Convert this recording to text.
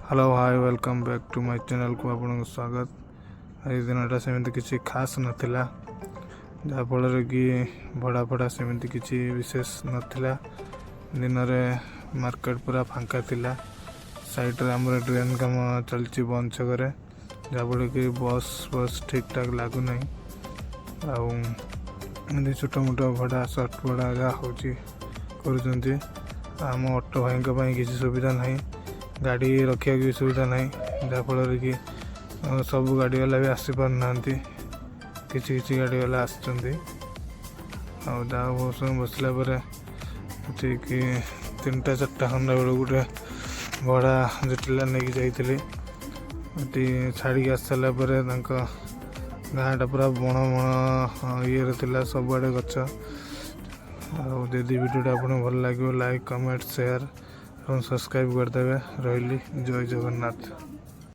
Hello hi welcome back to my channel को आपको स्वागत। आज दिनटा सेमती किसी खास नाला जहाँफल कि भड़ा फड़ा सेमती किसी विशेष नाला। दिन में मार्केट पूरा फांका थिला। साइड रे आमर ड्रेन काम चलती बंद छकरे जहाँफल कि बस बस ठीक ठाक लगुना। छोट मोट भड़ा सर्ट भड़ा जहाँ हो आम ऑटो भाई किसी सुविधा नहीं, गाड़ी रखा भी सुविधा नहीं जहाँफल कि सब गाड़ी वाला भी आसीपार ना किसी गाड़ी वाला आसुँच बहुत समय बसला ठीक 3-4टा खंडा बेल गोटे भड़ा जटिला नहीं जाइली छाड़ी आस सारा गाँटा पूरा बण बण ये सबुआड़े गच। जदि वीडियोटा आपको भल लगे लाइक कमेंट शेयर और सब्सक्राइब करदे। रही जय जगन्नाथ।